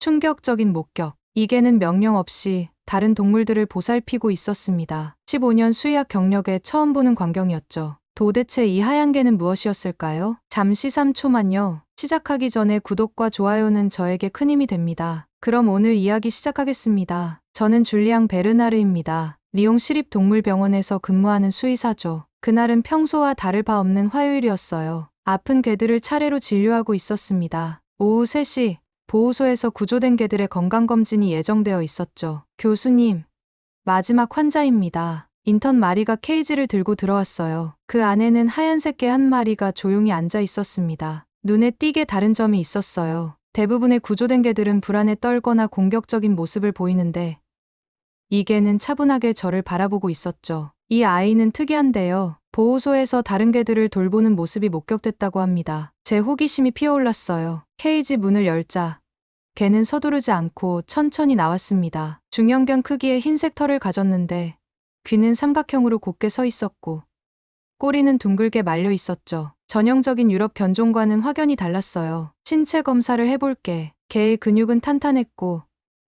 충격적인 목격. 이 개는 명령 없이 다른 동물들을 보살피고 있었습니다. 15년 수의학 경력에 처음 보는 광경이었죠. 도대체 이 하얀 개는 무엇이었을까요? 잠시 3초만요. 시작하기 전에 구독과 좋아요는 저에게 큰 힘이 됩니다. 그럼 오늘 이야기 시작하겠습니다. 저는 줄리앙 베르나르입니다. 리옹 시립동물병원에서 근무하는 수의사죠. 그날은 평소와 다를 바 없는 화요일이었어요. 아픈 개들을 차례로 진료하고 있었습니다. 오후 3시, 보호소에서 구조된 개들의 건강검진이 예정되어 있었죠. 교수님, 마지막 환자입니다. 인턴 마리가 케이지를 들고 들어왔어요. 그 안에는 하얀색 개 한 마리가 조용히 앉아 있었습니다. 눈에 띄게 다른 점이 있었어요. 대부분의 구조된 개들은 불안에 떨거나 공격적인 모습을 보이는데 이 개는 차분하게 저를 바라보고 있었죠. 이 아이는 특이한데요. 보호소에서 다른 개들을 돌보는 모습이 목격됐다고 합니다. 제 호기심이 피어올랐어요. 케이지 문을 열자 개는 서두르지 않고 천천히 나왔습니다. 중형견 크기의 흰색 털을 가졌는데 귀는 삼각형으로 곧게 서 있었고 꼬리는 둥글게 말려 있었죠. 전형적인 유럽 견종과는 확연히 달랐어요. 신체 검사를 해볼게. 개의 근육은 탄탄했고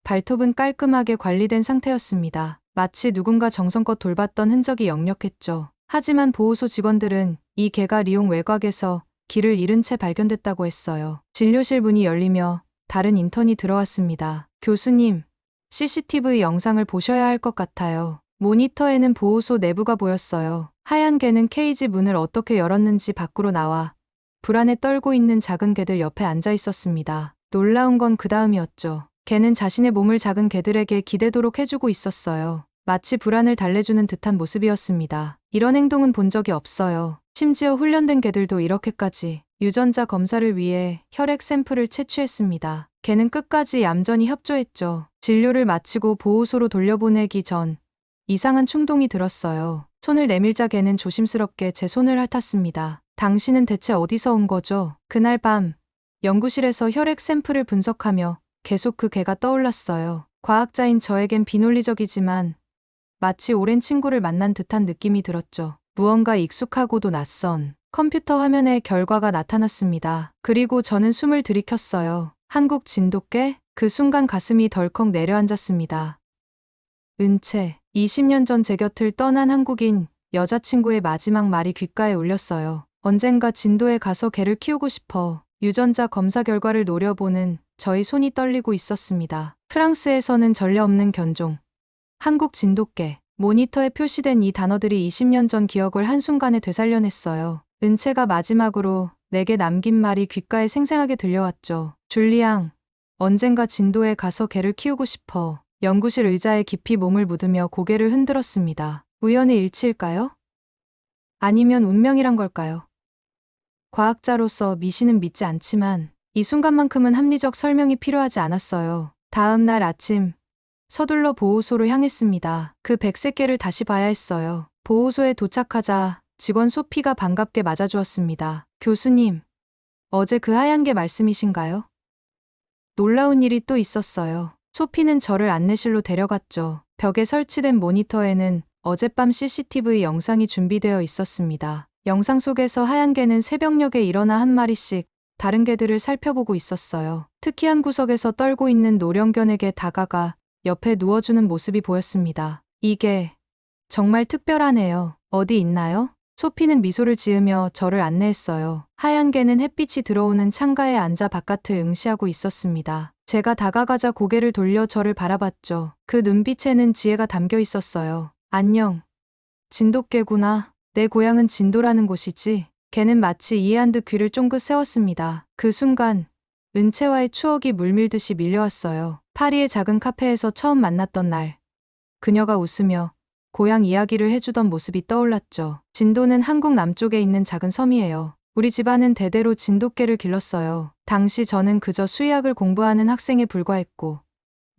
발톱은 깔끔하게 관리된 상태였습니다. 마치 누군가 정성껏 돌봤던 흔적이 역력했죠. 하지만 보호소 직원들은 이 개가 리옹 외곽에서 길을 잃은 채 발견됐다고 했어요. 진료실 문이 열리며 다른 인턴이 들어왔습니다. 교수님, CCTV 영상을 보셔야 할 것 같아요. 모니터에는 보호소 내부가 보였어요. 하얀 개는 케이지 문을 어떻게 열었는지 밖으로 나와 불안에 떨고 있는 작은 개들 옆에 앉아 있었습니다. 놀라운 건 그 다음이었죠. 개는 자신의 몸을 작은 개들에게 기대도록 해주고 있었어요. 마치 불안을 달래주는 듯한 모습이었습니다. 이런 행동은 본 적이 없어요. 심지어 훈련된 개들도 이렇게까지. 유전자 검사를 위해 혈액 샘플을 채취했습니다. 개는 끝까지 얌전히 협조했죠. 진료를 마치고 보호소로 돌려보내기 전 이상한 충동이 들었어요. 손을 내밀자 개는 조심스럽게 제 손을 핥았습니다. 당신은 대체 어디서 온 거죠? 그날 밤 연구실에서 혈액 샘플을 분석하며 계속 그 개가 떠올랐어요. 과학자인 저에겐 비논리적이지만 마치 오랜 친구를 만난 듯한 느낌이 들었죠. 무언가 익숙하고도 낯선 컴퓨터 화면에 결과가 나타났습니다. 그리고 저는 숨을 들이켰어요. 한국 진돗개? 그 순간 가슴이 덜컥 내려앉았습니다. 은채, 20년 전 제 곁을 떠난 한국인 여자친구의 마지막 말이 귓가에 울렸어요. 언젠가 진도에 가서 개를 키우고 싶어. 유전자 검사 결과를 노려보는 저희 손이 떨리고 있었습니다. 프랑스에서는 전례 없는 견종. 한국 진돗개. 모니터에 표시된 이 단어들이 20년 전 기억을 한순간에 되살려냈어요. 은채가 마지막으로 내게 남긴 말이 귓가에 생생하게 들려왔죠. 줄리앙, 언젠가 진도에 가서 개를 키우고 싶어. 연구실 의자에 깊이 몸을 묻으며 고개를 흔들었습니다. 우연의 일치일까요? 아니면 운명이란 걸까요? 과학자로서 미신은 믿지 않지만 이 순간만큼은 합리적 설명이 필요하지 않았어요. 다음 날 아침, 서둘러 보호소로 향했습니다. 그 백색 개를 다시 봐야 했어요. 보호소에 도착하자 직원 소피가 반갑게 맞아주었습니다. 교수님, 어제 그 하얀 개 말씀이신가요? 놀라운 일이 또 있었어요. 소피는 저를 안내실로 데려갔죠. 벽에 설치된 모니터에는 어젯밤 CCTV 영상이 준비되어 있었습니다. 영상 속에서 하얀 개는 새벽녘에 일어나 한 마리씩 다른 개들을 살펴보고 있었어요. 특히 한 구석에서 떨고 있는 노령견에게 다가가 옆에 누워주는 모습이 보였습니다. 이게 정말 특별하네요. 어디 있나요? 소피는 미소를 지으며 저를 안내했어요. 하얀 개는 햇빛이 들어오는 창가에 앉아 바깥을 응시하고 있었습니다. 제가 다가가자 고개를 돌려 저를 바라봤죠. 그 눈빛에는 지혜가 담겨 있었어요. 안녕. 진돗개구나. 내 고향은 진도라는 곳이지. 개는 마치 이해한 듯 귀를 쫑긋 세웠습니다. 그 순간 은채와의 추억이 물밀듯이 밀려왔어요. 파리의 작은 카페에서 처음 만났던 날. 그녀가 웃으며 고향 이야기를 해주던 모습이 떠올랐죠. 진도는 한국 남쪽에 있는 작은 섬이에요. 우리 집안은 대대로 진돗개를 길렀어요. 당시 저는 그저 수의학을 공부하는 학생에 불과했고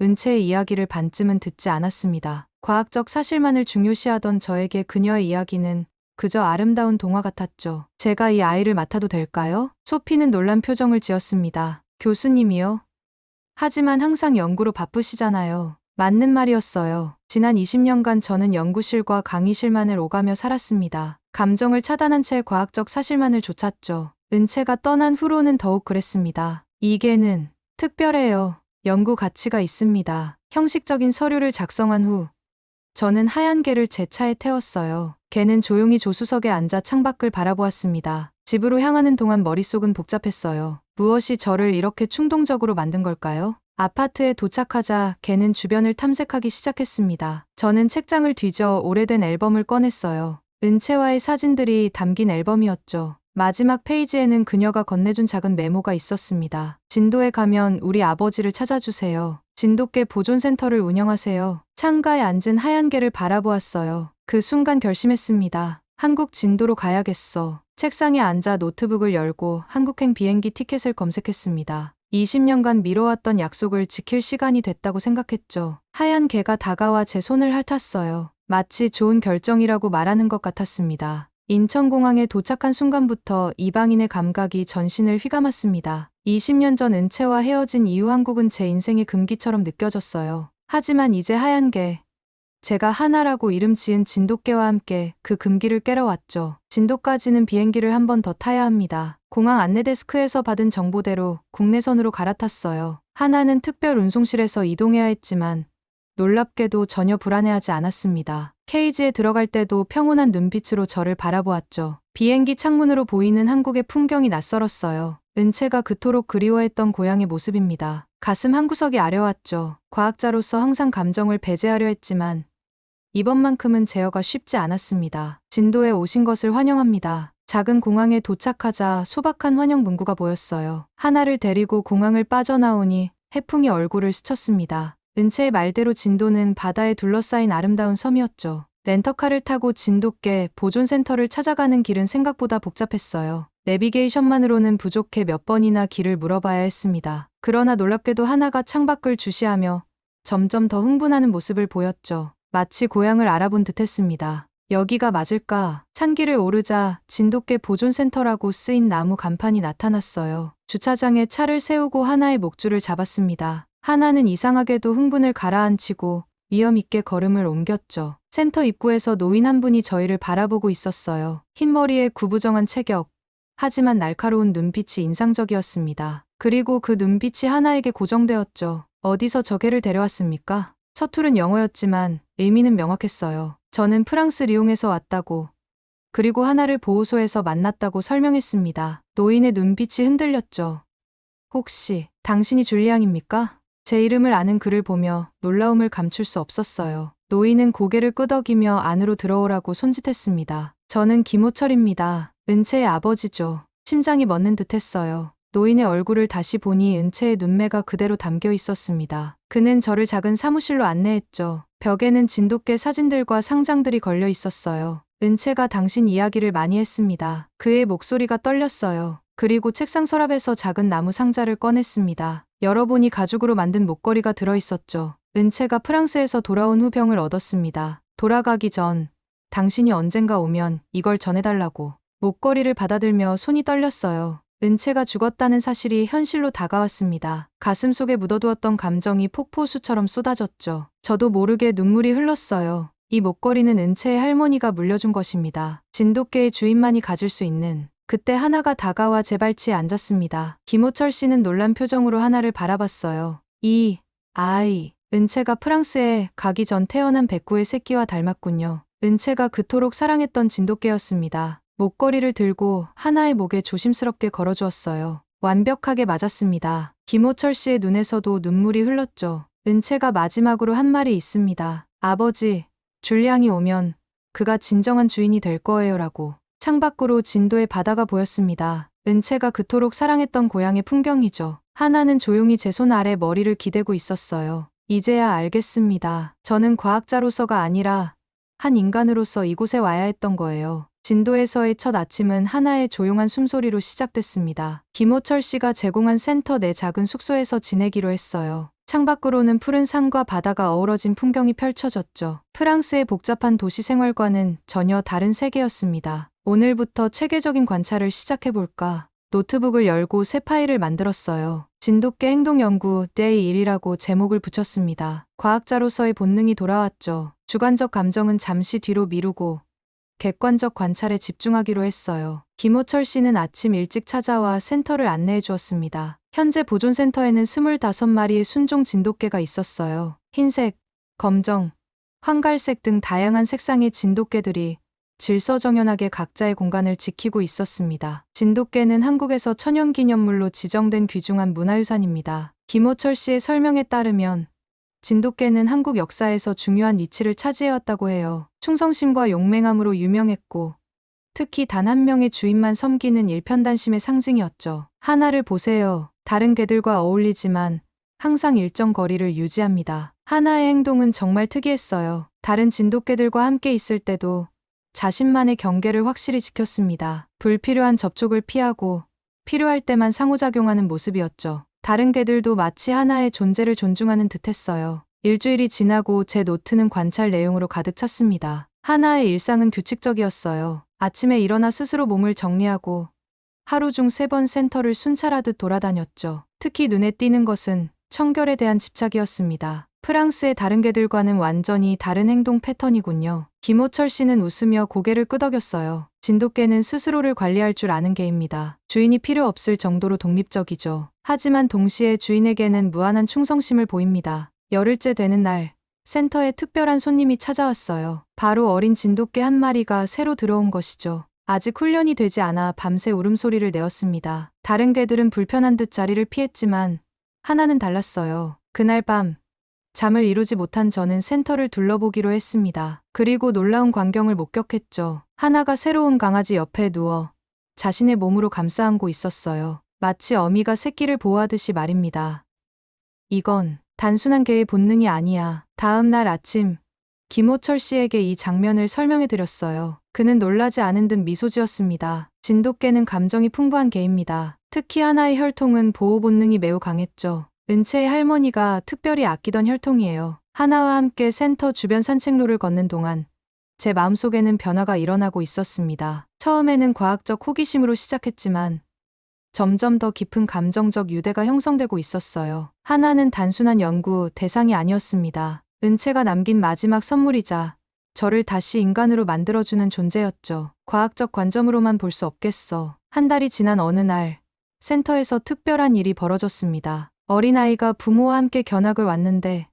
은채의 이야기를 반쯤은 듣지 않았습니다. 과학적 사실만을 중요시하던 저에게 그녀의 이야기는 그저 아름다운 동화 같았죠. 제가 이 아이를 맡아도 될까요? 소피는 놀란 표정을 지었습니다. 교수님이요? 하지만 항상 연구로 바쁘시잖아요. 맞는 말이었어요. 지난 20년간 저는 연구실과 강의실만을 오가며 살았습니다. 감정을 차단한 채 과학적 사실만을 좇았죠. 은채가 떠난 후로는 더욱 그랬습니다. 이 개는 특별해요. 연구 가치가 있습니다. 형식적인 서류를 작성한 후 저는 하얀 개를 제 차에 태웠어요. 개는 조용히 조수석에 앉아 창밖을 바라보았습니다. 집으로 향하는 동안 머릿속은 복잡했어요. 무엇이 저를 이렇게 충동적으로 만든 걸까요? 아파트에 도착하자 개는 주변을 탐색하기 시작했습니다. 저는 책장을 뒤져 오래된 앨범을 꺼냈어요. 은채와의 사진들이 담긴 앨범이었죠. 마지막 페이지에는 그녀가 건네준 작은 메모가 있었습니다. 진도에 가면 우리 아버지를 찾아주세요. 진돗개 보존센터를 운영하세요. 창가에 앉은 하얀 개를 바라보았어요. 그 순간 결심했습니다. 한국 진도로 가야겠어. 책상에 앉아 노트북을 열고 한국행 비행기 티켓을 검색했습니다. 20년간 미뤄왔던 약속을 지킬 시간이 됐다고 생각했죠. 하얀 개가 다가와 제 손을 핥았어요. 마치 좋은 결정이라고 말하는 것 같았습니다. 인천공항에 도착한 순간부터 이방인의 감각이 전신을 휘감았습니다. 20년 전 은채와 헤어진 이후 한국은 제 인생의 금기처럼 느껴졌어요. 하지만 이제 하얀 개, 제가 하나라고 이름 지은 진돗개와 함께 그 금기를 깨러 왔죠. 진도까지는 비행기를 한 번 더 타야 합니다. 공항 안내데스크에서 받은 정보대로 국내선으로 갈아탔어요. 하나는 특별 운송실에서 이동해야 했지만 놀랍게도 전혀 불안해하지 않았습니다. 케이지에 들어갈 때도 평온한 눈빛으로 저를 바라보았죠. 비행기 창문으로 보이는 한국의 풍경이 낯설었어요. 은채가 그토록 그리워했던 고향의 모습입니다. 가슴 한구석이 아려왔죠. 과학자로서 항상 감정을 배제하려 했지만 이번만큼은 제어가 쉽지 않았습니다. 진도에 오신 것을 환영합니다. 작은 공항에 도착하자 소박한 환영 문구가 보였어요. 하나를 데리고 공항을 빠져나오니 해풍이 얼굴을 스쳤습니다. 은채의 말대로 진도는 바다에 둘러싸인 아름다운 섬이었죠. 렌터카를 타고 진돗개 보존센터를 찾아가는 길은 생각보다 복잡했어요. 내비게이션만으로는 부족해 몇 번이나 길을 물어봐야 했습니다. 그러나 놀랍게도 하나가 창밖을 주시하며 점점 더 흥분하는 모습을 보였죠. 마치 고향을 알아본 듯했습니다. 여기가 맞을까? 산길을 오르자 진돗개 보존센터라고 쓰인 나무 간판이 나타났어요. 주차장에 차를 세우고 하나의 목줄을 잡았습니다. 하나는 이상하게도 흥분을 가라앉히고 위험 있게 걸음을 옮겼죠. 센터 입구에서 노인 한 분이 저희를 바라보고 있었어요. 흰머리에 구부정한 체격, 하지만 날카로운 눈빛이 인상적이었습니다. 그리고 그 눈빛이 하나에게 고정되었죠. 어디서 저 개를 데려왔습니까? 서툴은 영어였지만 의미는 명확했어요. 저는 프랑스 리옹에서 왔다고, 그리고 하나를 보호소에서 만났다고 설명했습니다. 노인의 눈빛이 흔들렸죠. 혹시 당신이 줄리앙입니까? 제 이름을 아는 그를 보며 놀라움을 감출 수 없었어요. 노인은 고개를 끄덕이며 안으로 들어오라고 손짓했습니다. 저는 김호철입니다. 은채의 아버지죠. 심장이 멎는 듯했어요. 노인의 얼굴을 다시 보니 은채의 눈매가 그대로 담겨 있었습니다. 그는 저를 작은 사무실로 안내했죠. 벽에는 진돗개 사진들과 상장들이 걸려 있었어요. 은채가 당신 이야기를 많이 했습니다. 그의 목소리가 떨렸어요. 그리고 책상 서랍에서 작은 나무 상자를 꺼냈습니다. 열어보니 가죽으로 만든 목걸이가 들어있었죠. 은채가 프랑스에서 돌아온 후 병을 얻었습니다. 돌아가기 전 당신이 언젠가 오면 이걸 전해달라고. 목걸이를 받아들며 손이 떨렸어요. 은채가 죽었다는 사실이 현실로 다가왔습니다. 가슴속에 묻어두었던 감정이 폭포수처럼 쏟아졌죠. 저도 모르게 눈물이 흘렀어요. 이 목걸이는 은채의 할머니가 물려준 것입니다. 진돗개의 주인만이 가질 수 있는. 그때 하나가 다가와 제 발치에 앉았습니다. 김호철 씨는 놀란 표정으로 하나를 바라봤어요. 이 아이, 은채가 프랑스에 가기 전 태어난 백구의 새끼와 닮았군요. 은채가 그토록 사랑했던 진돗개였습니다. 목걸이를 들고 하나의 목에 조심스럽게 걸어주었어요. 완벽하게 맞았습니다. 김호철 씨의 눈에서도 눈물이 흘렀죠. 은채가 마지막으로 한 말이 있습니다. 아버지, 줄리앙이 오면 그가 진정한 주인이 될 거예요라고. 창밖으로 진도의 바다가 보였습니다. 은채가 그토록 사랑했던 고향의 풍경이죠. 하나는 조용히 제 손 아래 머리를 기대고 있었어요. 이제야 알겠습니다. 저는 과학자로서가 아니라 한 인간으로서 이곳에 와야 했던 거예요. 진도에서의 첫 아침은 하나의 조용한 숨소리로 시작됐습니다. 김호철 씨가 제공한 센터 내 작은 숙소에서 지내기로 했어요. 창밖으로는 푸른 산과 바다가 어우러진 풍경이 펼쳐졌죠. 프랑스의 복잡한 도시 생활과는 전혀 다른 세계였습니다. 오늘부터 체계적인 관찰을 시작해볼까. 노트북을 열고 새 파일을 만들었어요. 진돗개 행동연구 데이 1이라고 제목을 붙였습니다. 과학자로서의 본능이 돌아왔죠. 주관적 감정은 잠시 뒤로 미루고 객관적 관찰에 집중하기로 했어요. 김호철 씨는 아침 일찍 찾아와 센터를 안내해 주었습니다. 현재 보존센터에는 25마리의 순종 진돗개가 있었어요. 흰색, 검정, 황갈색 등 다양한 색상의 진돗개들이 질서정연하게 각자의 공간을 지키고 있었습니다. 진돗개는 한국에서 천연기념물로 지정된 귀중한 문화유산입니다. 김호철 씨의 설명에 따르면 진돗개는 한국 역사에서 중요한 위치를 차지해왔다고 해요. 충성심과 용맹함으로 유명했고 특히 단 한 명의 주인만 섬기는 일편단심의 상징이었죠. 하나를 보세요. 다른 개들과 어울리지만 항상 일정 거리를 유지합니다. 하나의 행동은 정말 특이했어요. 다른 진돗개들과 함께 있을 때도 자신만의 경계를 확실히 지켰습니다. 불필요한 접촉을 피하고 필요할 때만 상호작용하는 모습이었죠. 다른 개들도 마치 하나의 존재를 존중하는 듯했어요. 일주일이 지나고 제 노트는 관찰 내용으로 가득 찼습니다. 하나의 일상은 규칙적이었어요. 아침에 일어나 스스로 몸을 정리하고 하루 중 3번 센터를 순찰하듯 돌아다녔죠. 특히 눈에 띄는 것은 청결에 대한 집착이었습니다. 프랑스의 다른 개들과는 완전히 다른 행동 패턴이군요. 김호철 씨는 웃으며 고개를 끄덕였어요. 진돗개는 스스로를 관리할 줄 아는 개입니다. 주인이 필요 없을 정도로 독립적이죠. 하지만 동시에 주인에게는 무한한 충성심을 보입니다. 열흘째 되는 날, 센터에 특별한 손님이 찾아왔어요. 바로 어린 진돗개 한 마리가 새로 들어온 것이죠. 아직 훈련이 되지 않아 밤새 울음소리를 내었습니다. 다른 개들은 불편한 듯 자리를 피했지만 하나는 달랐어요. 그날 밤 잠을 이루지 못한 저는 센터를 둘러보기로 했습니다. 그리고 놀라운 광경을 목격했죠. 하나가 새로운 강아지 옆에 누워 자신의 몸으로 감싸 안고 있었어요. 마치 어미가 새끼를 보호하듯이 말입니다. 이건 단순한 개의 본능이 아니야. 다음 날 아침 김호철 씨에게 이 장면을 설명해 드렸어요. 그는 놀라지 않은 듯 미소 지었습니다. 진돗개는 감정이 풍부한 개입니다. 특히 하나의 혈통은 보호 본능이 매우 강했죠. 은채의 할머니가 특별히 아끼던 혈통이에요. 하나와 함께 센터 주변 산책로를 걷는 동안 제 마음속에는 변화가 일어나고 있었습니다. 처음에는 과학적 호기심으로 시작했지만 점점 더 깊은 감정적 유대가 형성되고 있었어요. 하나는 단순한 연구 대상이 아니었습니다. 은채가 남긴 마지막 선물이자 저를 다시 인간으로 만들어주는 존재였죠. 과학적 관점으로만 볼 수 없겠어. 한 달이 지난 어느 날 센터에서 특별한 일이 벌어졌습니다. 어린아이가 부모와 함께 견학을 왔는데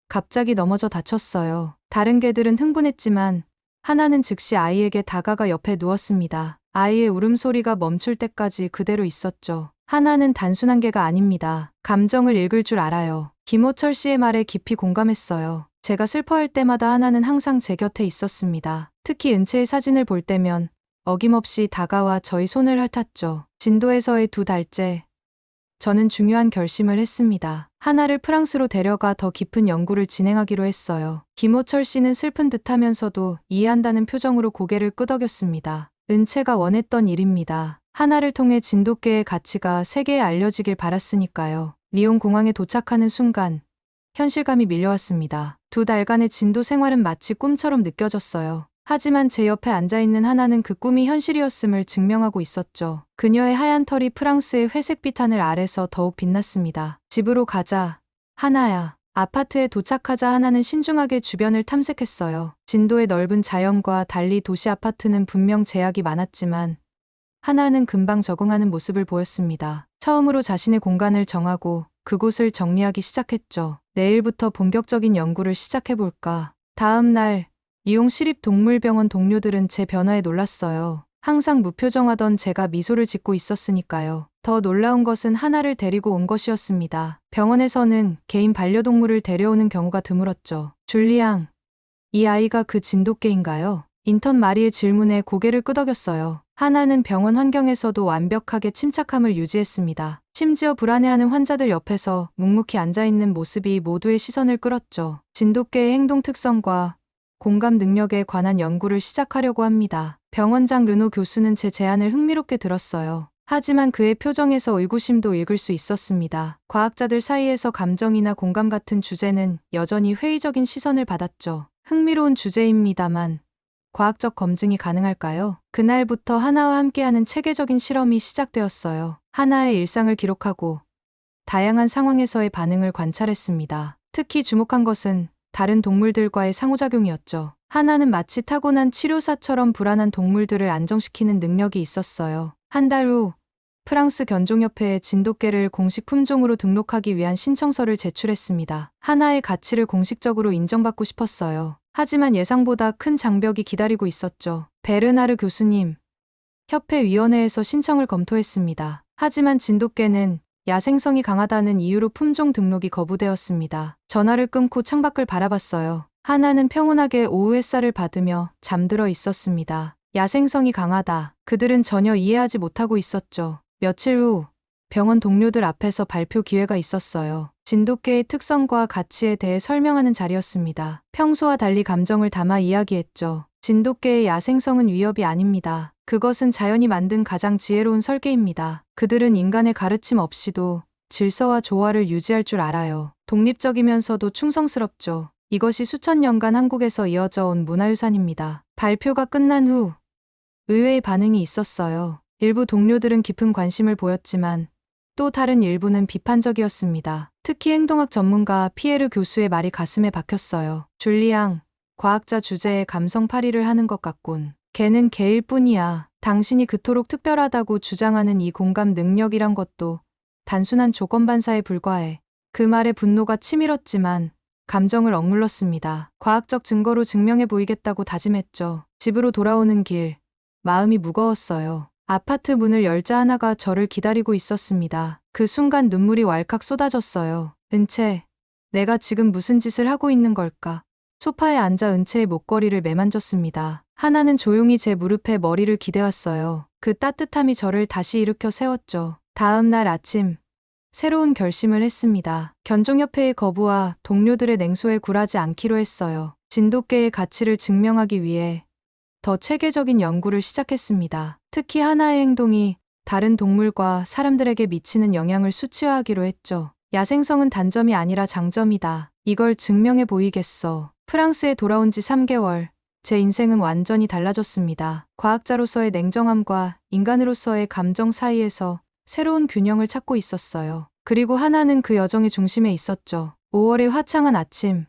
갑자기 넘어져 다쳤어요. 다른 개들은 흥분했지만 하나는 즉시 아이에게 다가가 옆에 누웠습니다. 아이의 울음소리가 멈출 때까지 그대로 있었죠. 하나는 단순한 개가 아닙니다. 감정을 읽을 줄 알아요. 김호철 씨의 말에 깊이 공감했어요. 제가 슬퍼할 때마다 하나는 항상 제 곁에 있었습니다. 특히 은채의 사진을 볼 때면 어김없이 다가와 저희 손을 핥았죠. 진도에서의 2달째 저는 중요한 결심을 했습니다. 하나를 프랑스로 데려가 더 깊은 연구를 진행하기로 했어요. 김호철 씨는 슬픈 듯하면서도 이해한다는 표정으로 고개를 끄덕였습니다. 은채가 원했던 일입니다. 하나를 통해 진돗개의 가치가 세계에 알려지길 바랐으니까요. 리옹 공항에 도착하는 순간 현실감이 밀려왔습니다. 2달간의 진도 생활은 마치 꿈처럼 느껴졌어요. 하지만 제 옆에 앉아있는 하나는 그 꿈이 현실이었음을 증명하고 있었죠. 그녀의 하얀 털이 프랑스의 회색빛 하늘 아래서 더욱 빛났습니다. 집으로 가자. 하나야. 아파트에 도착하자 하나는 신중하게 주변을 탐색했어요. 진도의 넓은 자연과 달리 도시 아파트는 분명 제약이 많았지만 하나는 금방 적응하는 모습을 보였습니다. 처음으로 자신의 공간을 정하고 그곳을 정리하기 시작했죠. 내일부터 본격적인 연구를 시작해볼까. 다음 날 이용 시립동물병원 동료들은 제 변화에 놀랐어요. 항상 무표정하던 제가 미소를 짓고 있었으니까요. 더 놀라운 것은 하나를 데리고 온 것이었습니다. 병원에서는 개인 반려동물을 데려오는 경우가 드물었죠. 줄리앙, 이 아이가 그 진돗개인가요? 인턴 마리의 질문에 고개를 끄덕였어요. 하나는 병원 환경에서도 완벽하게 침착함을 유지했습니다. 심지어 불안해하는 환자들 옆에서 묵묵히 앉아있는 모습이 모두의 시선을 끌었죠. 진돗개의 행동 특성과 공감 능력에 관한 연구를 시작하려고 합니다. 병원장 르노 교수는 제 제안을 흥미롭게 들었어요. 하지만 그의 표정에서 의구심도 읽을 수 있었습니다. 과학자들 사이에서 감정이나 공감 같은 주제는 여전히 회의적인 시선을 받았죠. 흥미로운 주제입니다만 과학적 검증이 가능할까요? 그날부터 하나와 함께하는 체계적인 실험이 시작되었어요. 하나의 일상을 기록하고 다양한 상황에서의 반응을 관찰했습니다. 특히 주목한 것은 다른 동물들과의 상호작용이었죠. 하나는 마치 타고난 치료사처럼 불안한 동물들을 안정시키는 능력이 있었어요. 한 달 후 프랑스 견종협회에 진돗개를 공식 품종으로 등록하기 위한 신청서를 제출했습니다. 하나의 가치를 공식적으로 인정받고 싶었어요. 하지만 예상보다 큰 장벽이 기다리고 있었죠. 베르나르 교수님, 협회위원회에서 신청을 검토했습니다. 하지만 진돗개는 야생성이 강하다는 이유로 품종 등록이 거부되었습니다. 전화를 끊고 창밖을 바라봤어요. 하나는 평온하게 오후 햇살을 받으며 잠들어 있었습니다. 야생성이 강하다. 그들은 전혀 이해하지 못하고 있었죠. 며칠 후 병원 동료들 앞에서 발표 기회가 있었어요. 진돗개의 특성과 가치에 대해 설명하는 자리였습니다. 평소와 달리 감정을 담아 이야기했죠. 진돗개의 야생성은 위협이 아닙니다. 그것은 자연이 만든 가장 지혜로운 설계입니다. 그들은 인간의 가르침 없이도 질서와 조화를 유지할 줄 알아요. 독립적이면서도 충성스럽죠. 이것이 수천 년간 한국에서 이어져 온 문화유산입니다. 발표가 끝난 후 의외의 반응이 있었어요. 일부 동료들은 깊은 관심을 보였지만 또 다른 일부는 비판적이었습니다. 특히 행동학 전문가 피에르 교수의 말이 가슴에 박혔어요. 줄리앙, 과학자 주제에 감성팔이를 하는 것 같군. 걔는 걔일 뿐이야. 당신이 그토록 특별하다고 주장하는 이 공감 능력이란 것도 단순한 조건반사에 불과해. 그 말에 분노가 치밀었지만 감정을 억눌렀습니다. 과학적 증거로 증명해 보이겠다고 다짐했죠. 집으로 돌아오는 길, 마음이 무거웠어요. 아파트 문을 열자 하나가 저를 기다리고 있었습니다. 그 순간 눈물이 왈칵 쏟아졌어요. 은채, 내가 지금 무슨 짓을 하고 있는 걸까? 소파에 앉아 은채의 목걸이를 매만졌습니다. 하나는 조용히 제 무릎에 머리를 기대었어요. 그 따뜻함이 저를 다시 일으켜 세웠죠. 다음 날 아침, 새로운 결심을 했습니다. 견종협회의 거부와 동료들의 냉소에 굴하지 않기로 했어요. 진돗개의 가치를 증명하기 위해 더 체계적인 연구를 시작했습니다. 특히 하나의 행동이 다른 동물과 사람들에게 미치는 영향을 수치화하기로 했죠. 야생성은 단점이 아니라 장점이다. 이걸 증명해 보이겠어. 프랑스에 돌아온 지 3개월, 제 인생은 완전히 달라졌습니다. 과학자로서의 냉정함과 인간으로서의 감정 사이에서 새로운 균형을 찾고 있었어요. 그리고 하나는 그 여정의 중심에 있었죠. 5월의 화창한 아침,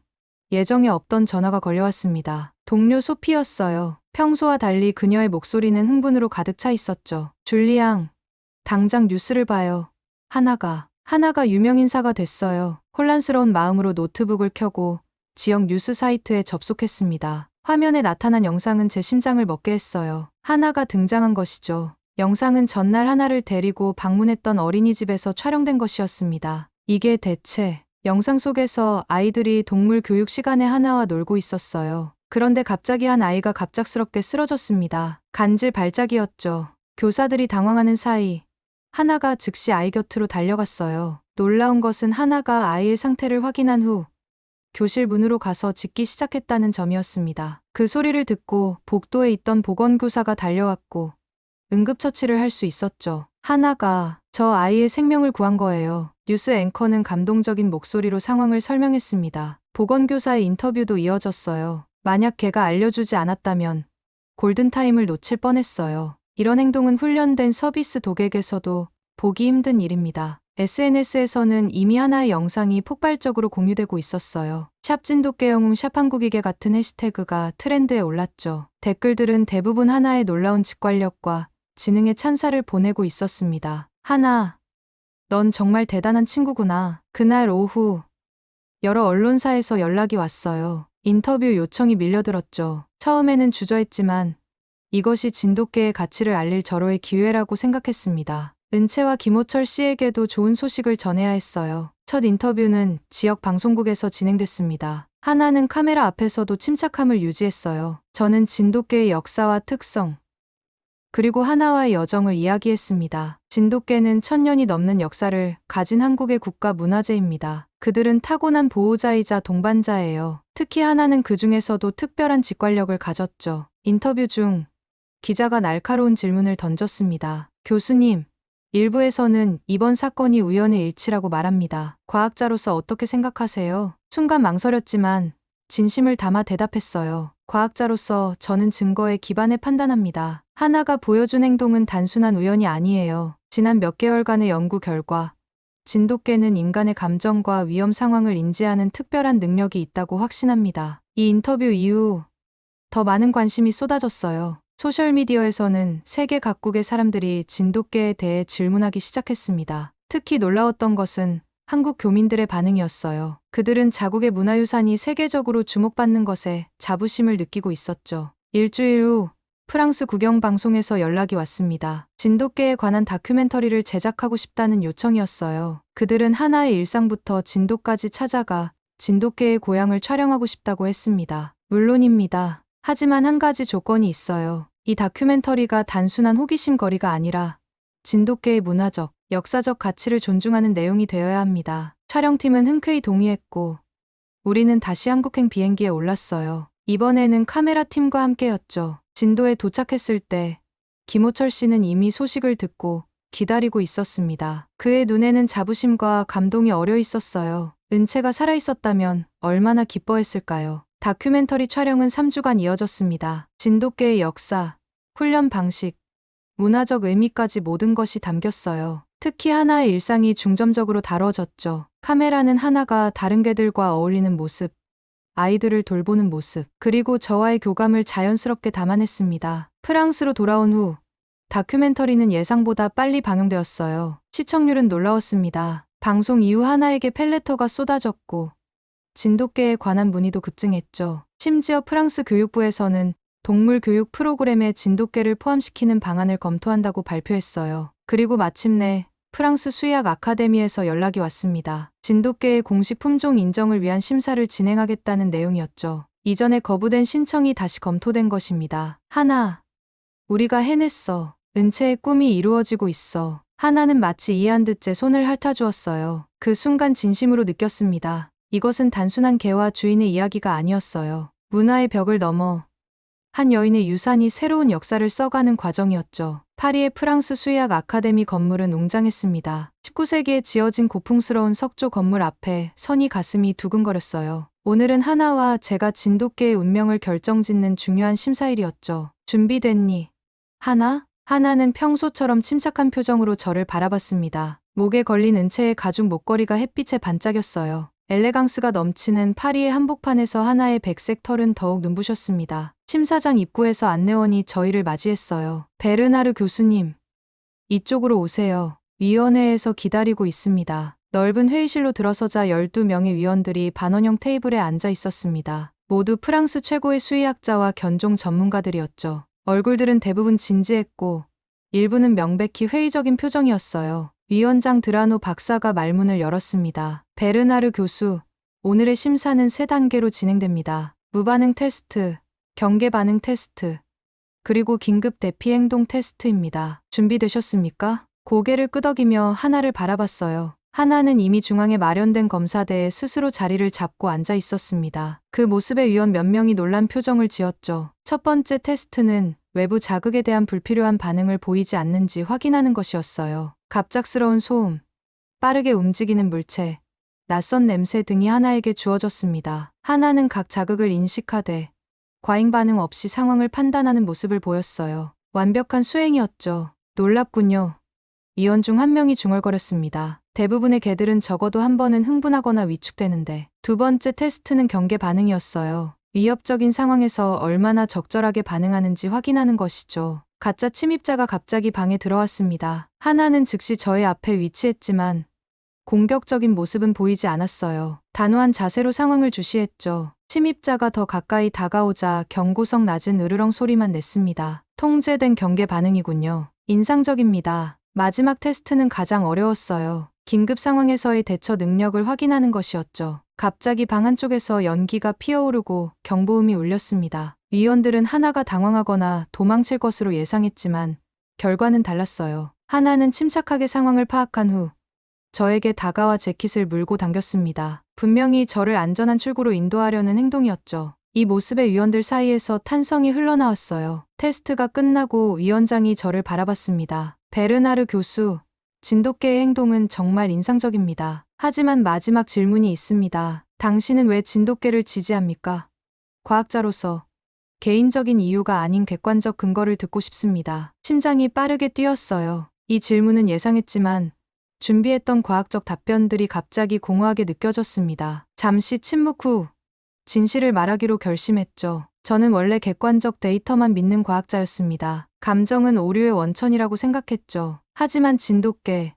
예정에 없던 전화가 걸려왔습니다. 동료 소피였어요. 평소와 달리 그녀의 목소리는 흥분으로 가득 차 있었죠. 줄리앙, 당장 뉴스를 봐요. 하나가 유명인사가 됐어요. 혼란스러운 마음으로 노트북을 켜고 지역 뉴스 사이트에 접속했습니다. 화면에 나타난 영상은 제 심장을 먹게 했어요. 하나가 등장한 것이죠. 영상은 전날 하나를 데리고 방문했던 어린이집에서 촬영된 것이었습니다. 이게 대체... 영상 속에서 아이들이 동물 교육 시간에 하나와 놀고 있었어요. 그런데 갑자기 한 아이가 갑작스럽게 쓰러졌습니다. 간질 발작이었죠. 교사들이 당황하는 사이 하나가 즉시 아이 곁으로 달려갔어요. 놀라운 것은 하나가 아이의 상태를 확인한 후 교실 문으로 가서 짖기 시작했다는 점이었습니다. 그 소리를 듣고 복도에 있던 보건교사가 달려왔고 응급처치를 할 수 있었죠. 하나가 저 아이의 생명을 구한 거예요. 뉴스 앵커는 감동적인 목소리로 상황을 설명했습니다. 보건교사의 인터뷰도 이어졌어요. 만약 걔가 알려주지 않았다면 골든타임을 놓칠 뻔했어요. 이런 행동은 훈련된 서비스 독에게서도 보기 힘든 일입니다. SNS에서는 이미 하나의 영상이 폭발적으로 공유되고 있었어요. 샵 진돗개 영웅 샵 한국이계 같은 해시태그가 트렌드에 올랐죠. 댓글들은 대부분 하나의 놀라운 직관력과 지능의 찬사를 보내고 있었습니다. 하나, 넌 정말 대단한 친구구나. 그날 오후 여러 언론사에서 연락이 왔어요. 인터뷰 요청이 밀려들었죠. 처음에는 주저했지만 이것이 진돗개의 가치를 알릴 절호의 기회라고 생각했습니다. 은채와 김호철 씨에게도 좋은 소식을 전해야 했어요. 첫 인터뷰는 지역 방송국에서 진행됐습니다. 하나는 카메라 앞에서도 침착함을 유지했어요. 저는 진돗개의 역사와 특성, 그리고 하나와의 여정을 이야기했습니다. 진돗개는 1000년이 넘는 역사를 가진 한국의 국가 문화재입니다. 그들은 타고난 보호자이자 동반자예요. 특히 하나는 그 중에서도 특별한 직관력을 가졌죠. 인터뷰 중 기자가 날카로운 질문을 던졌습니다. 교수님, 일부에서는 이번 사건이 우연의 일치라고 말합니다. 과학자로서 어떻게 생각하세요? 순간 망설였지만 진심을 담아 대답했어요. 과학자로서 저는 증거에 기반해 판단합니다. 하나가 보여준 행동은 단순한 우연이 아니에요. 지난 몇 개월간의 연구 결과 진돗개는 인간의 감정과 위험 상황을 인지하는 특별한 능력이 있다고 확신합니다. 이 인터뷰 이후 더 많은 관심이 쏟아졌어요. 소셜미디어에서는 세계 각국의 사람들이 진돗개에 대해 질문하기 시작했습니다. 특히 놀라웠던 것은 한국 교민들의 반응이었어요. 그들은 자국의 문화유산이 세계적으로 주목받는 것에 자부심을 느끼고 있었죠. 일주일 후 프랑스 국영방송에서 연락이 왔습니다. 진돗개에 관한 다큐멘터리를 제작하고 싶다는 요청이었어요. 그들은 하나의 일상부터 진도까지 찾아가 진돗개의 고향을 촬영하고 싶다고 했습니다. 물론입니다. 하지만 한 가지 조건이 있어요. 이 다큐멘터리가 단순한 호기심 거리가 아니라 진돗개의 문화적, 역사적 가치를 존중하는 내용이 되어야 합니다. 촬영팀은 흔쾌히 동의했고 우리는 다시 한국행 비행기에 올랐어요. 이번에는 카메라 팀과 함께였죠. 진도에 도착했을 때 김호철 씨는 이미 소식을 듣고 기다리고 있었습니다. 그의 눈에는 자부심과 감동이 어려 있었어요. 은채가 살아있었다면 얼마나 기뻐했을까요? 다큐멘터리 촬영은 3주간 이어졌습니다. 진돗개의 역사, 훈련 방식, 문화적 의미까지 모든 것이 담겼어요. 특히 하나의 일상이 중점적으로 다뤄졌죠. 카메라는 하나가 다른 개들과 어울리는 모습, 아이들을 돌보는 모습, 그리고 저와의 교감을 자연스럽게 담아냈습니다. 프랑스로 돌아온 후 다큐멘터리는 예상보다 빨리 방영되었어요. 시청률은 놀라웠습니다. 방송 이후 하나에게 펠레터가 쏟아졌고 진돗개에 관한 문의도 급증했죠. 심지어 프랑스 교육부에서는 동물 교육 프로그램에 진돗개를 포함시키는 방안을 검토한다고 발표했어요. 그리고 마침내 프랑스 수의학 아카데미에서 연락이 왔습니다. 진돗개의 공식 품종 인정을 위한 심사를 진행하겠다는 내용이었죠. 이전에 거부된 신청이 다시 검토된 것입니다. 하나, 우리가 해냈어. 은채의 꿈이 이루어지고 있어. 하나는 마치 이해한 듯 제 손을 핥아주었어요. 그 순간 진심으로 느꼈습니다. 이것은 단순한 개와 주인의 이야기가 아니었어요. 문화의 벽을 넘어 한 여인의 유산이 새로운 역사를 써가는 과정이었죠. 파리의 프랑스 수의학 아카데미 건물은 웅장했습니다. 19세기에 지어진 고풍스러운 석조 건물 앞에 선이 가슴이 두근거렸어요. 오늘은 하나와 제가 진돗개의 운명을 결정짓는 중요한 심사일이었죠. 준비됐니? 하나? 하나는 평소처럼 침착한 표정으로 저를 바라봤습니다. 목에 걸린 은채의 가죽 목걸이가 햇빛에 반짝였어요. 엘레강스가 넘치는 파리의 한복판에서 하나의 백색 털은 더욱 눈부셨습니다. 심사장 입구에서 안내원이 저희를 맞이했어요. 베르나르 교수님, 이쪽으로 오세요. 위원회에서 기다리고 있습니다. 넓은 회의실로 들어서자 12명의 위원들이 반원형 테이블에 앉아 있었습니다. 모두 프랑스 최고의 수의학자와 견종 전문가들이었죠. 얼굴들은 대부분 진지했고 일부는 명백히 회의적인 표정이었어요. 위원장 드라노 박사가 말문을 열었습니다. 베르나르 교수, 오늘의 심사는 3단계로 진행됩니다. 무반응 테스트, 경계 반응 테스트, 그리고 긴급 대피 행동 테스트입니다. 준비되셨습니까? 고개를 끄덕이며 하나를 바라봤어요. 하나는 이미 중앙에 마련된 검사대에 스스로 자리를 잡고 앉아 있었습니다. 그 모습에 위원 몇 명이 놀란 표정을 지었죠. 첫 번째 테스트는 외부 자극에 대한 불필요한 반응을 보이지 않는지 확인하는 것이었어요. 갑작스러운 소음, 빠르게 움직이는 물체, 낯선 냄새 등이 하나에게 주어졌습니다. 하나는 각 자극을 인식하되 과잉 반응 없이 상황을 판단하는 모습을 보였어요. 완벽한 수행이었죠. 놀랍군요. 위원 중 한 명이 중얼거렸습니다. 대부분의 개들은 적어도 한 번은 흥분하거나 위축되는데 두 번째 테스트는 경계 반응이었어요. 위협적인 상황에서 얼마나 적절하게 반응하는지 확인하는 것이죠. 가짜 침입자가 갑자기 방에 들어왔습니다. 하나는 즉시 저의 앞에 위치했지만 공격적인 모습은 보이지 않았어요. 단호한 자세로 상황을 주시했죠. 침입자가 더 가까이 다가오자 경고성 낮은 으르렁 소리만 냈습니다. 통제된 경계 반응이군요. 인상적입니다. 마지막 테스트는 가장 어려웠어요. 긴급 상황에서의 대처 능력을 확인하는 것이었죠. 갑자기 방 한쪽에서 연기가 피어오르고 경보음이 울렸습니다. 위원들은 하나가 당황하거나 도망칠 것으로 예상했지만 결과는 달랐어요. 하나는 침착하게 상황을 파악한 후 저에게 다가와 재킷을 물고 당겼습니다. 분명히 저를 안전한 출구로 인도하려는 행동이었죠. 이 모습에 위원들 사이에서 탄성이 흘러나왔어요. 테스트가 끝나고 위원장이 저를 바라봤습니다. 베르나르 교수, 진돗개의 행동은 정말 인상적입니다. 하지만 마지막 질문이 있습니다. 당신은 왜 진돗개를 지지합니까? 과학자로서 개인적인 이유가 아닌 객관적 근거를 듣고 싶습니다. 심장이 빠르게 뛰었어요. 이 질문은 예상했지만 준비했던 과학적 답변들이 갑자기 공허하게 느껴졌습니다. 잠시 침묵 후 진실을 말하기로 결심했죠. 저는 원래 객관적 데이터만 믿는 과학자였습니다. 감정은 오류의 원천이라고 생각했죠. 하지만 진돗개,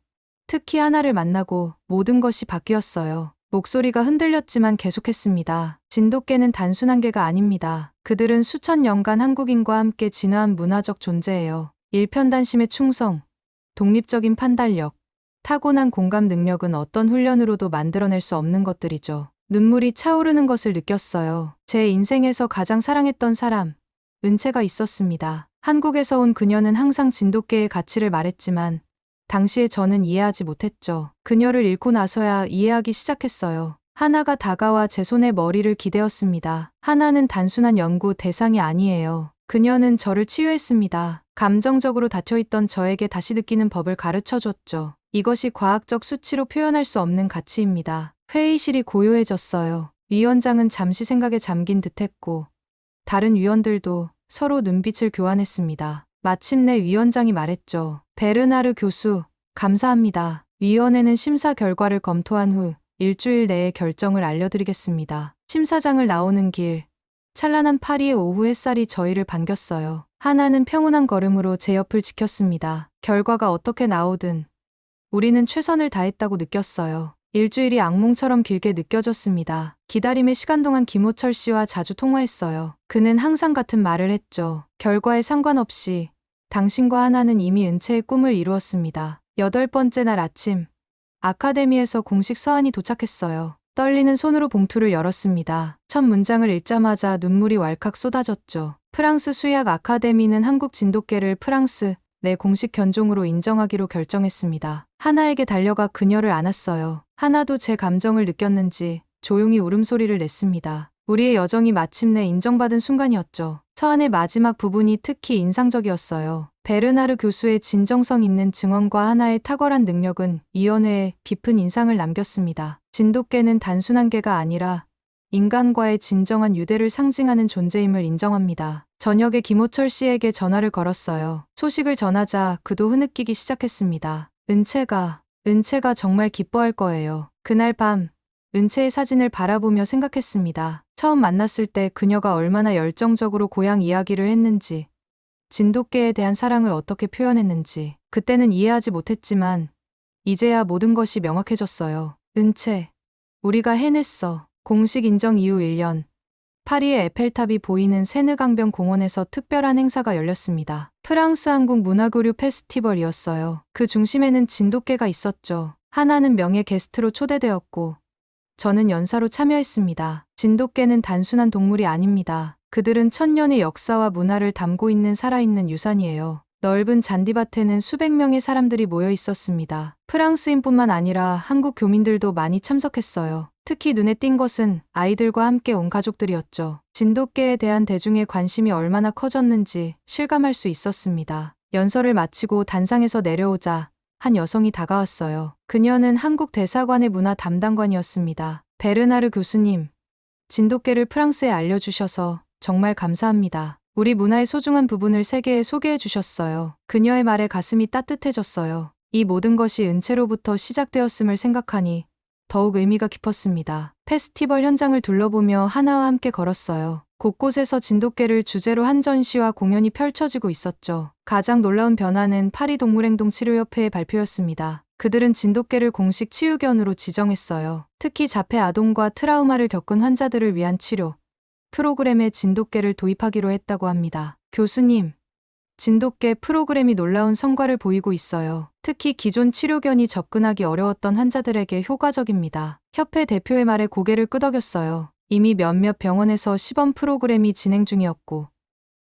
특히 하나를 만나고 모든 것이 바뀌었어요. 목소리가 흔들렸지만 계속했습니다. 진돗개는 단순한 개가 아닙니다. 그들은 수천 년간 한국인과 함께 진화한 문화적 존재예요. 일편단심의 충성, 독립적인 판단력, 타고난 공감 능력은 어떤 훈련으로도 만들어낼 수 없는 것들이죠. 눈물이 차오르는 것을 느꼈어요. 제 인생에서 가장 사랑했던 사람, 은채가 있었습니다. 한국에서 온 그녀는 항상 진돗개의 가치를 말했지만 당시에 저는 이해하지 못했죠. 그녀를 잃고 나서야 이해하기 시작했어요. 하나가 다가와 제 손에 머리를 기대었습니다. 하나는 단순한 연구 대상이 아니에요. 그녀는 저를 치유했습니다. 감정적으로 닫혀있던 저에게 다시 느끼는 법을 가르쳐줬죠. 이것이 과학적 수치로 표현할 수 없는 가치입니다. 회의실이 고요해졌어요. 위원장은 잠시 생각에 잠긴 듯했고 다른 위원들도 서로 눈빛을 교환했습니다. 마침내 위원장이 말했죠. 베르나르 교수, 감사합니다. 위원회는 심사 결과를 검토한 후 일주일 내에 결정을 알려드리겠습니다. 심사장을 나오는 길, 찬란한 파리의 오후 햇살이 저희를 반겼어요. 하나는 평온한 걸음으로 제 옆을 지켰습니다. 결과가 어떻게 나오든 우리는 최선을 다했다고 느꼈어요. 일주일이 악몽처럼 길게 느껴졌습니다. 기다림의 시간 동안 김호철 씨와 자주 통화했어요. 그는 항상 같은 말을 했죠. 결과에 상관없이 당신과 하나는 이미 은채의 꿈을 이루었습니다. 8번째 날 아침, 아카데미에서 공식 서한이 도착했어요. 떨리는 손으로 봉투를 열었습니다. 첫 문장을 읽자마자 눈물이 왈칵 쏟아졌죠. 프랑스 수의학 아카데미는 한국 진돗개를 프랑스 내 공식 견종으로 인정하기로 결정했습니다. 하나에게 달려가 그녀를 안았어요. 하나도 제 감정을 느꼈는지 조용히 울음소리를 냈습니다. 우리의 여정이 마침내 인정받은 순간이었죠. 서한의 마지막 부분이 특히 인상적이었어요. 베르나르 교수의 진정성 있는 증언과 하나의 탁월한 능력은 위원회에 깊은 인상을 남겼습니다. 진돗개는 단순한 개가 아니라 인간과의 진정한 유대를 상징하는 존재임을 인정합니다. 저녁에 김호철 씨에게 전화를 걸었어요. 소식을 전하자 그도 흐느끼기 시작했습니다. 은채가 정말 기뻐할 거예요. 그날 밤, 은채의 사진을 바라보며 생각했습니다. 처음 만났을 때 그녀가 얼마나 열정적으로 고향 이야기를 했는지, 진돗개에 대한 사랑을 어떻게 표현했는지, 그때는 이해하지 못했지만 이제야 모든 것이 명확해졌어요. 은채, 우리가 해냈어. 공식 인정 이후 1년. 파리의 에펠탑이 보이는 세느강변 공원에서 특별한 행사가 열렸습니다. 프랑스 한국 문화교류 페스티벌이었어요. 그 중심에는 진돗개가 있었죠. 하나는 명예 게스트로 초대되었고 저는 연사로 참여했습니다. 진돗개는 단순한 동물이 아닙니다. 그들은 천년의 역사와 문화를 담고 있는 살아있는 유산이에요. 넓은 잔디밭에는 수백 명의 사람들이 모여 있었습니다. 프랑스인뿐만 아니라 한국 교민들도 많이 참석했어요. 특히 눈에 띈 것은 아이들과 함께 온 가족들이었죠. 진돗개에 대한 대중의 관심이 얼마나 커졌는지 실감할 수 있었습니다. 연설을 마치고 단상에서 내려오자 한 여성이 다가왔어요. 그녀는 한국 대사관의 문화 담당관이었습니다. 베르나르 교수님, 진돗개를 프랑스에 알려주셔서 정말 감사합니다. 우리 문화의 소중한 부분을 세계에 소개해 주셨어요. 그녀의 말에 가슴이 따뜻해졌어요. 이 모든 것이 은채로부터 시작되었음을 생각하니 더욱 의미가 깊었습니다. 페스티벌 현장을 둘러보며 하나와 함께 걸었어요. 곳곳에서 진돗개를 주제로 한 전시와 공연이 펼쳐지고 있었죠. 가장 놀라운 변화는 파리 동물행동 치료협회의 발표였습니다. 그들은 진돗개를 공식 치유견으로 지정했어요. 특히 자폐 아동과 트라우마를 겪은 환자들을 위한 치료 프로그램에 진돗개를 도입하기로 했다고 합니다. 교수님, 진돗개 프로그램이 놀라운 성과를 보이고 있어요. 특히 기존 치료견이 접근하기 어려웠던 환자들에게 효과적입니다. 협회 대표의 말에 고개를 끄덕였어요. 이미 몇몇 병원에서 시범 프로그램이 진행 중이었고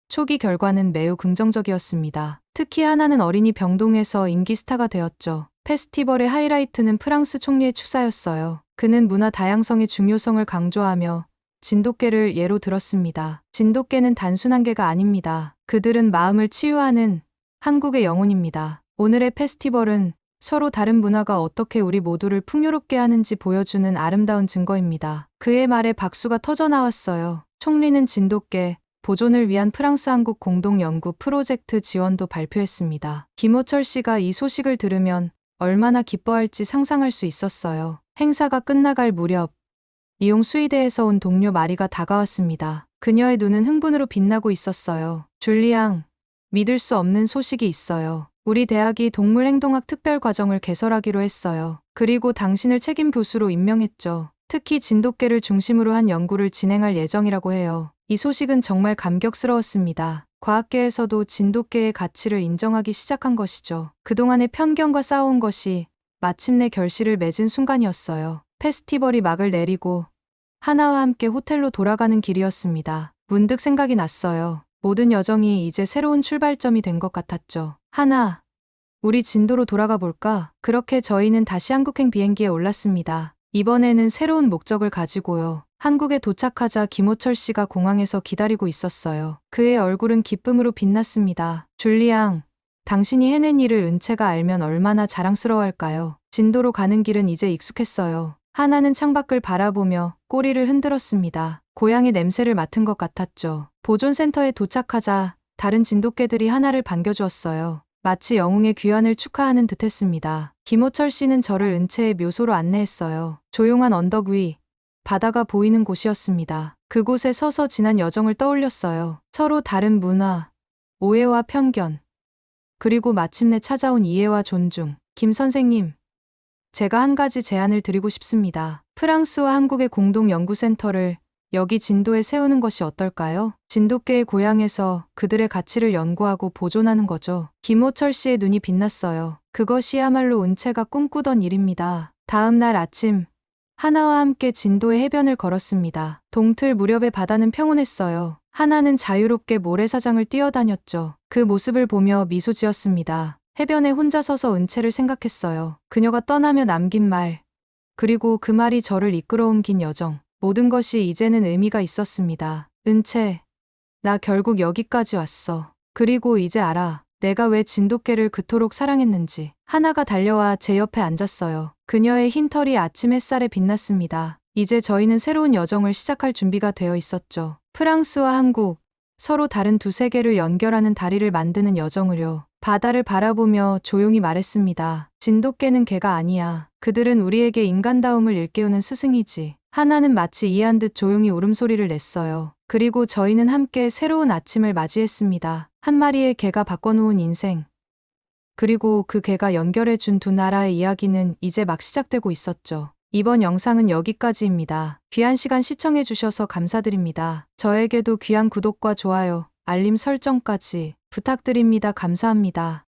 초기 결과는 매우 긍정적이었습니다. 특히 하나는 어린이 병동에서 인기 스타가 되었죠. 페스티벌의 하이라이트는 프랑스 총리의 추사였어요. 그는 문화 다양성의 중요성을 강조하며 진돗개를 예로 들었습니다. 진돗개는 단순한 개가 아닙니다. 그들은 마음을 치유하는 한국의 영혼입니다. 오늘의 페스티벌은 서로 다른 문화가 어떻게 우리 모두를 풍요롭게 하는지 보여주는 아름다운 증거입니다. 그의 말에 박수가 터져나왔어요. 총리는 진돗개 보존을 위한 프랑스 한국 공동 연구 프로젝트 지원도 발표했습니다. 김호철 씨가 이 소식을 들으면 얼마나 기뻐할지 상상할 수 있었어요. 행사가 끝나갈 무렵 이용 수의대에서 온 동료 마리가 다가왔습니다. 그녀의 눈은 흥분으로 빛나고 있었어요. 줄리앙, 믿을 수 없는 소식이 있어요. 우리 대학이 동물행동학 특별과정을 개설하기로 했어요. 그리고 당신을 책임 교수로 임명했죠. 특히 진돗개를 중심으로 한 연구를 진행할 예정이라고 해요. 이 소식은 정말 감격스러웠습니다. 과학계에서도 진돗개의 가치를 인정하기 시작한 것이죠. 그동안의 편견과 싸워온 것이 마침내 결실을 맺은 순간이었어요. 페스티벌이 막을 내리고 하나와 함께 호텔로 돌아가는 길이었습니다. 문득 생각이 났어요. 모든 여정이 이제 새로운 출발점이 된 것 같았죠. 하나, 우리 진도로 돌아가 볼까? 그렇게 저희는 다시 한국행 비행기에 올랐습니다. 이번에는 새로운 목적을 가지고요. 한국에 도착하자 김호철 씨가 공항에서 기다리고 있었어요. 그의 얼굴은 기쁨으로 빛났습니다. 줄리앙, 당신이 해낸 일을 은채가 알면 얼마나 자랑스러워할까요? 진도로 가는 길은 이제 익숙했어요. 하나는 창밖을 바라보며 꼬리를 흔들었습니다. 고향의 냄새를 맡은 것 같았죠. 보존센터에 도착하자 다른 진돗개들이 하나를 반겨주었어요. 마치 영웅의 귀환을 축하하는 듯했습니다. 김호철 씨는 저를 은채의 묘소로 안내했어요. 조용한 언덕 위, 바다가 보이는 곳이었습니다. 그곳에 서서 지난 여정을 떠올렸어요. 서로 다른 문화, 오해와 편견, 그리고 마침내 찾아온 이해와 존중. 김 선생님, 제가 한 가지 제안을 드리고 싶습니다. 프랑스와 한국의 공동 연구센터를 여기 진도에 세우는 것이 어떨까요? 진돗개의 고향에서 그들의 가치를 연구하고 보존하는 거죠. 김호철 씨의 눈이 빛났어요. 그것이야말로 은채가 꿈꾸던 일입니다. 다음 날 아침, 하나와 함께 진도의 해변을 걸었습니다. 동틀 무렵의 바다는 평온했어요. 하나는 자유롭게 모래사장을 뛰어다녔죠. 그 모습을 보며 미소 지었습니다. 해변에 혼자 서서 은채를 생각했어요. 그녀가 떠나며 남긴 말, 그리고 그 말이 저를 이끌어온 긴 여정. 모든 것이 이제는 의미가 있었습니다. 은채, 나 결국 여기까지 왔어. 그리고 이제 알아. 내가 왜 진돗개를 그토록 사랑했는지. 하나가 달려와 제 옆에 앉았어요. 그녀의 흰 털이 아침 햇살에 빛났습니다. 이제 저희는 새로운 여정을 시작할 준비가 되어 있었죠. 프랑스와 한국, 서로 다른 두 세계를 연결하는 다리를 만드는 여정을요. 바다를 바라보며 조용히 말했습니다. 진돗개는 개가 아니야. 그들은 우리에게 인간다움을 일깨우는 스승이지. 하나는 마치 이해한 듯 조용히 울음소리를 냈어요. 그리고 저희는 함께 새로운 아침을 맞이했습니다. 한 마리의 개가 바꿔놓은 인생. 그리고 그 개가 연결해준 두 나라의 이야기는 이제 막 시작되고 있었죠. 이번 영상은 여기까지입니다. 귀한 시간 시청해주셔서 감사드립니다. 저에게도 귀한 구독과 좋아요, 알림 설정까지 부탁드립니다. 감사합니다.